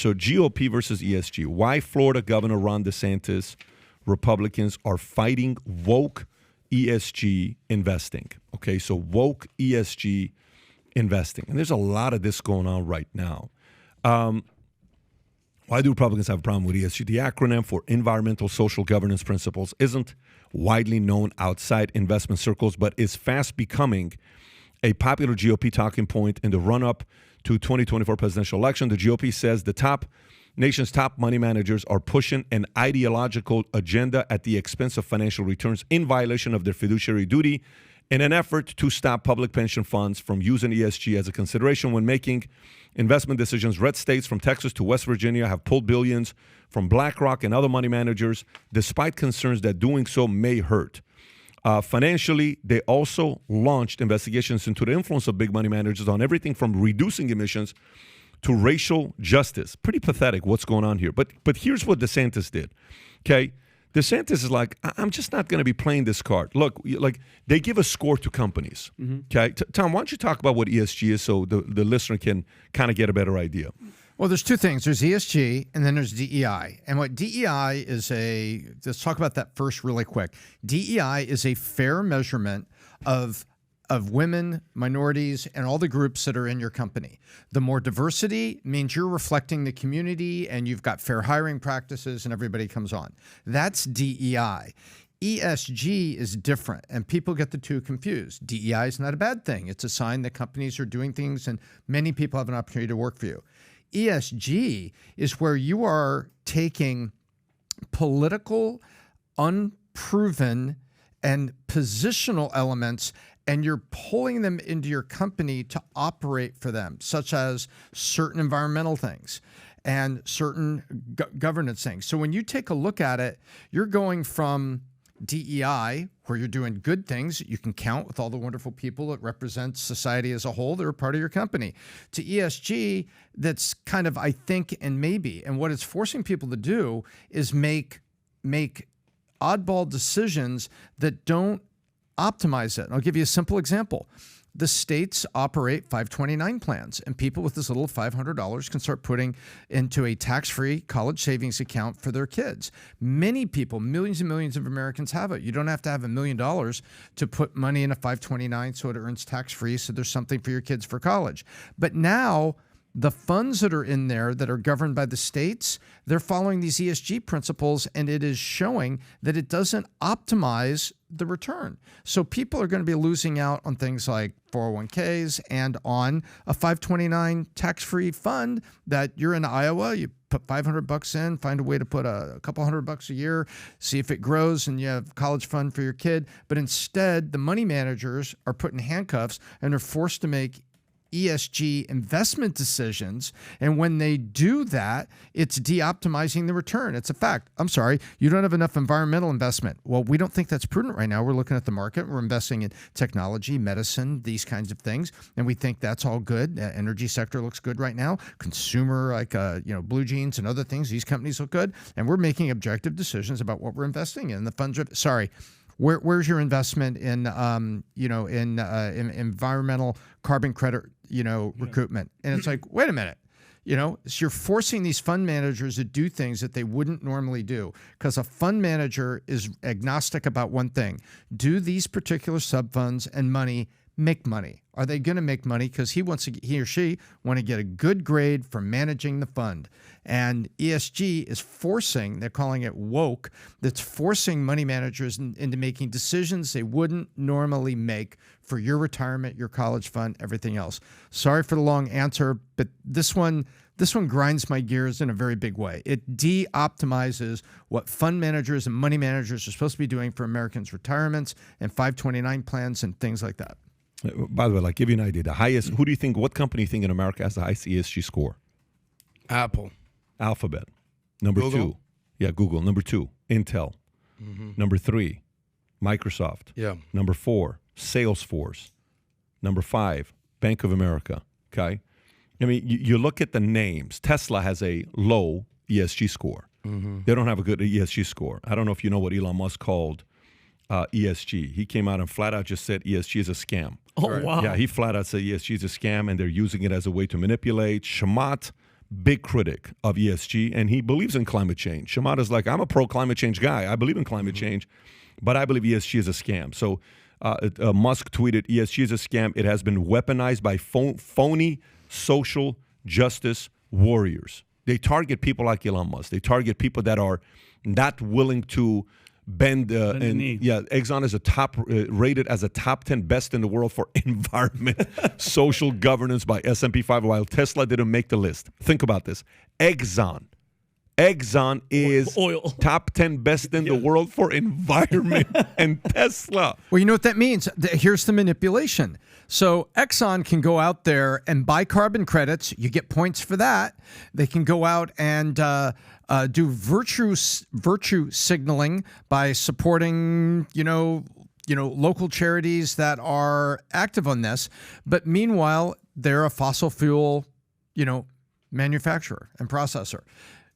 So GOP versus ESG. Why Florida Governor Ron DeSantis, Republicans are fighting woke ESG investing. Okay, so woke ESG investing. And there's a lot of this going on right now. Why do Republicans have a problem with ESG? The acronym for Environmental Social Governance Principles isn't widely known outside investment circles, but is fast becoming a popular GOP talking point in the run-up to 2024 presidential election. The GOP says the nation's top money managers are pushing an ideological agenda at the expense of financial returns in violation of their fiduciary duty in an effort to stop public pension funds from using ESG as a consideration when making investment decisions. Red states from Texas to West Virginia have pulled billions from BlackRock and other money managers, despite concerns that doing so may hurt. Financially, they also launched investigations into the influence of big money managers on everything from reducing emissions to racial justice. Pretty pathetic what's going on here. But here's what DeSantis did. Okay, DeSantis is like, I'm just not going to be playing this card. Look, like they give a score to companies. Okay, Tom, why don't you talk about what ESG is so the listener can kind of get a better idea? Well, there's two things. There's ESG and then there's DEI. And what DEI is let's talk about that first really quick. DEI is a fair measurement of women, minorities, and all the groups that are in your company. The more diversity means you're reflecting the community and you've got fair hiring practices and everybody comes on. That's DEI. ESG is different, and people get the two confused. DEI is not a bad thing. It's a sign that companies are doing things and many people have an opportunity to work for you. ESG is where you are taking political, unproven, and positional elements and you're pulling them into your company to operate for them, such as certain environmental things and certain governance things. So when you take a look at it, you're going from DEI, where you're doing good things that you can count with all the wonderful people that represent society as a whole that are part of your company, to ESG that's kind of, I think, and maybe. And what it's forcing people to do is make oddball decisions that don't optimize it. And I'll give you a simple example. The states operate 529 plans, and people with this little $500 can start putting into a tax-free college savings account for their kids. Many people, millions and millions of Americans have it. You don't have to have $1 million to put money in a 529 so it earns tax-free, so there's something for your kids for college. But now, the funds that are in there that are governed by the states, they're following these ESG principles, and it is showing that it doesn't optimize the return. So people are going to be losing out on things like 401ks and on a 529 tax-free fund that you're in Iowa, you put $500 in, find a way to put a couple $100 a year, see if it grows, and you have college fund for your kid. But instead, the money managers are put in handcuffs and are forced to make ESG investment decisions. And when they do that, it's de-optimizing the return. It's a fact. I'm sorry, you don't have enough environmental investment. Well, we don't think that's prudent right now. We're looking at the market. We're investing in technology, medicine, these kinds of things. And we think that's all good. The energy sector looks good right now. Consumer, like Blue Jeans and other things, these companies look good. And we're making objective decisions about what we're investing in. The funds are, where's your investment in environmental carbon credit, recoupment? And it's like, wait a minute, so you're forcing these fund managers to do things that they wouldn't normally do, because a fund manager is agnostic about one thing: do these particular sub funds and money make money? Are they going to make money? Because he or she want to get a good grade for managing the fund. And ESG is forcing, they're calling it woke, that's forcing money managers into making decisions they wouldn't normally make for your retirement, your college fund, everything else. Sorry for the long answer, but this one grinds my gears in a very big way. It de-optimizes what fund managers and money managers are supposed to be doing for Americans' retirements and 529 plans and things like that. By the way, like, give you an idea, the highest, what company you think in America has the highest ESG score? Apple. Alphabet. Number Google? 2. Yeah, Google. Number 2, Intel. Number 3, Microsoft. Yeah. Number 4, Salesforce. Number 5, Bank of America. Okay? I mean, you look at the names. Tesla has a low ESG score. They don't have a good ESG score. I don't know if you know what Elon Musk called ESG. He came out and flat out just said ESG is a scam. Oh, wow. Yeah, he flat out said ESG is a scam, and they're using it as a way to manipulate. Chamath big critic of ESG, and he believes in climate change. Shimada's like, I'm a pro-climate change guy. I believe in climate change, but I believe ESG is a scam. So Musk tweeted, ESG is a scam. It has been weaponized by phony social justice warriors. They target people like Elon Musk. They target people that are not willing to bend the knee. Yeah, Exxon is rated as a top 10 best in the world for environment, social governance by S&P 500, while Tesla didn't make the list. Think about this. Exxon is oil. top 10 best in the world for environment, and Tesla. Well, you know what that means? Here's the manipulation. So Exxon can go out there and buy carbon credits. You get points for that. They can go out and do virtue signaling by supporting, local charities that are active on this. But meanwhile, they're a fossil fuel, manufacturer and processor.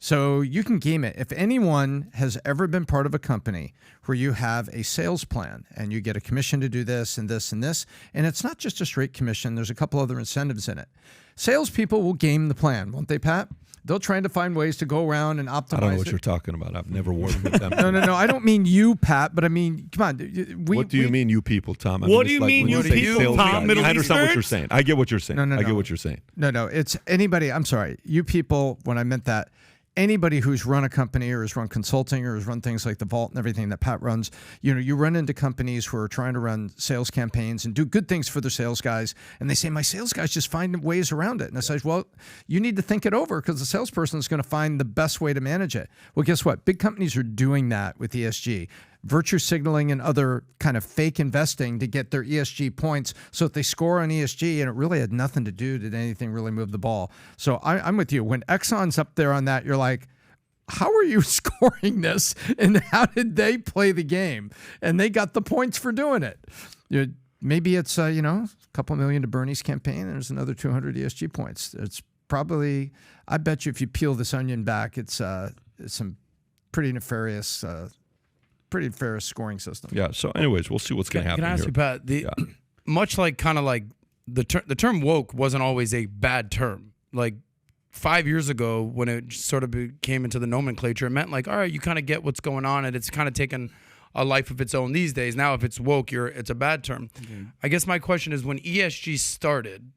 So you can game it. If anyone has ever been part of a company where you have a sales plan and you get a commission to do this and this and this, and it's not just a straight commission, there's a couple other incentives in it. Salespeople will game the plan, won't they, Pat? They'll try to find ways to go around and optimize. I don't know what you're talking about. I've never worked with them. No. I don't mean you, Pat, but I mean, come on. What do you mean, you people, Tom? What do you mean, you people, Tom? I understand what you're saying. I get what you're saying. No. I get what you're saying. No. It's anybody. I'm sorry. You people, when I meant that, anybody who's run a company or has run consulting or has run things like the Vault and everything that Pat runs, you run into companies who are trying to run sales campaigns and do good things for their sales guys. And they say, my sales guys just find ways around it. And I say, well, you need to think it over because the salesperson is going to find the best way to manage it. Well, guess what? Big companies are doing that with ESG. Virtue signaling and other kind of fake investing to get their ESG points. So if they score on ESG, and it really had nothing to do, did anything really move the ball? So I'm with you. When Exxon's up there on that, you're like, how are you scoring this? And how did they play the game? And they got the points for doing it. Maybe it's, a couple million to Bernie's campaign, and there's another 200 ESG points. It's probably, I bet you if you peel this onion back, it's some pretty nefarious scoring system. Yeah. So, anyways, we'll see what's going to happen. Can I ask here. you, Pat? Much like the term woke wasn't always a bad term. Like 5 years ago, when it sort of came into the nomenclature, it meant like, all right, you kind of get what's going on, and it's kind of taken a life of its own these days. Now, if it's woke, it's a bad term. Okay. I guess my question is, when ESG started,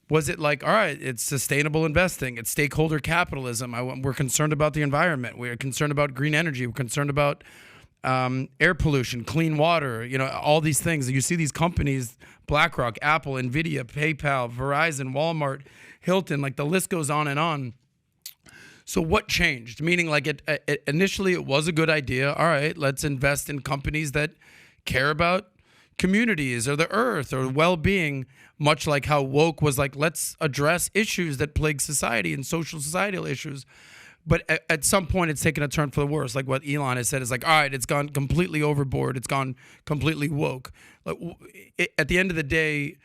was it like, all right, it's sustainable investing, it's stakeholder capitalism, we're concerned about the environment, we're concerned about green energy, we're concerned about air pollution, clean water, all these things. You see these companies, BlackRock, Apple, Nvidia, PayPal, Verizon, Walmart, Hilton, like the list goes on and on. So what changed? Meaning like initially it was a good idea. All right, let's invest in companies that care about communities or the earth or well-being, much like how woke was like, let's address issues that plague society and societal issues. But at some point, it's taken a turn for the worse. Like what Elon has said is like, all right, it's gone completely overboard. It's gone completely woke. Like, at the end of the day,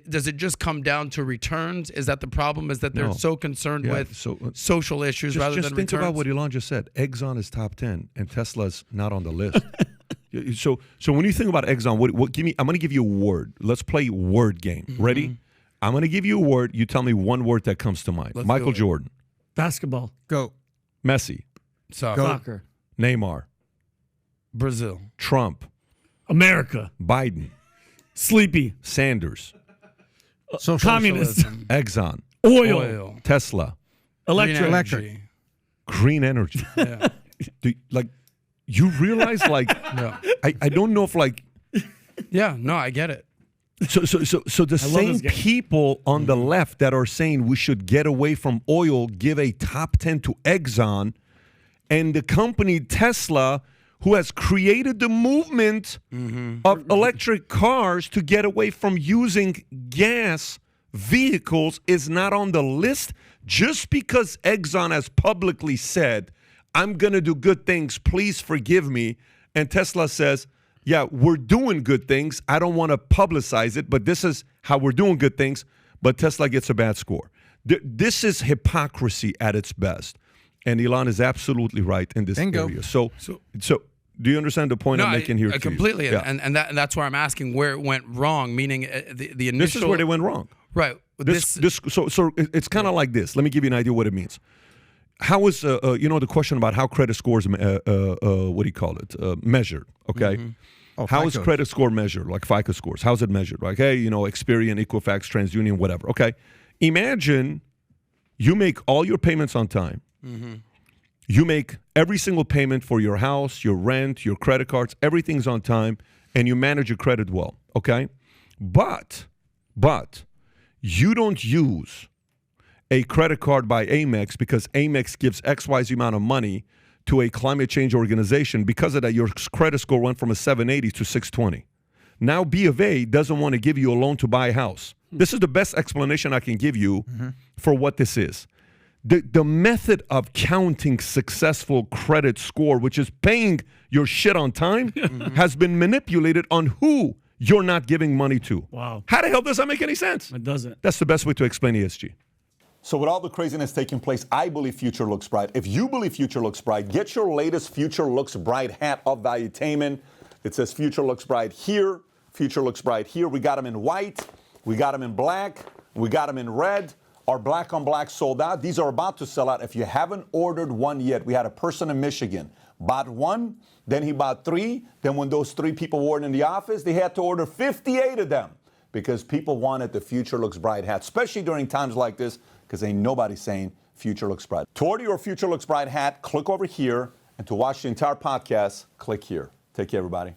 does it just come down to returns? Is that the problem? Is that they're so concerned with social issues rather than returns? Just think about what Elon just said. Exxon is top 10, and Tesla's not on the list. So when you think about Exxon, what give me? I'm going to give you a word. Let's play word game. Mm-hmm. Ready? I'm going to give you a word. You tell me one word that comes to mind. Michael Jordan. Basketball. Go. Messi. Soccer. Neymar. Brazil. Trump. America. Biden. Sleepy. Sanders. Communist. Exxon. Oil. Tesla. Electric. Green energy. Yeah. You realize I don't know if yeah, no, I get it. So the same people on the left that are saying we should get away from oil give a top 10 to Exxon, and the company Tesla, who has created the movement of electric cars to get away from using gas vehicles, is not on the list just because Exxon has publicly said, I'm going to do good things, please forgive me. And Tesla says, yeah, we're doing good things. I don't want to publicize it, but this is how we're doing good things. But Tesla gets a bad score. This is hypocrisy at its best. And Elon is absolutely right in this area. So do you understand the point I'm making here? Completely. Yeah. And that's where I'm asking where it went wrong, meaning the initial... This is where they went wrong. Right. So it's kind of like this. Let me give you an idea what it means. How is the question about how credit scores measured? Okay. Mm-hmm. Oh, how is FICO. credit score measured? Like FICO scores. How's it measured? Like, hey, Experian, Equifax, TransUnion, whatever. Okay. Imagine you make all your payments on time. Mm-hmm. You make every single payment for your house, your rent, your credit cards, everything's on time, and you manage your credit well. Okay. But you don't use a credit card by Amex because Amex gives XYZ amount of money to a climate change organization. Because of that, your credit score went from a 780 to 620. Now B of A doesn't want to give you a loan to buy a house. This is the best explanation I can give you for what this is. The method of counting successful credit score, which is paying your shit on time, has been manipulated on who you're not giving money to. Wow. How the hell does that make any sense? It doesn't. That's the best way to explain ESG. So with all the craziness taking place, I believe future looks bright. If you believe future looks bright, get your latest Future Looks Bright hat of Valuetainment. It says Future Looks Bright here, Future Looks Bright here. We got them in white, we got them in black, we got them in red. Our black on black sold out. These are about to sell out. If you haven't ordered one yet, we had a person in Michigan, bought one, then he bought 3. Then when those 3 people weren't in the office, they had to order 58 of them because people wanted the Future Looks Bright hat, especially during times like this, because ain't nobody saying Future Looks Bright. To order your Future Looks Bright hat, click over here. And to watch the entire podcast, click here. Take care, everybody.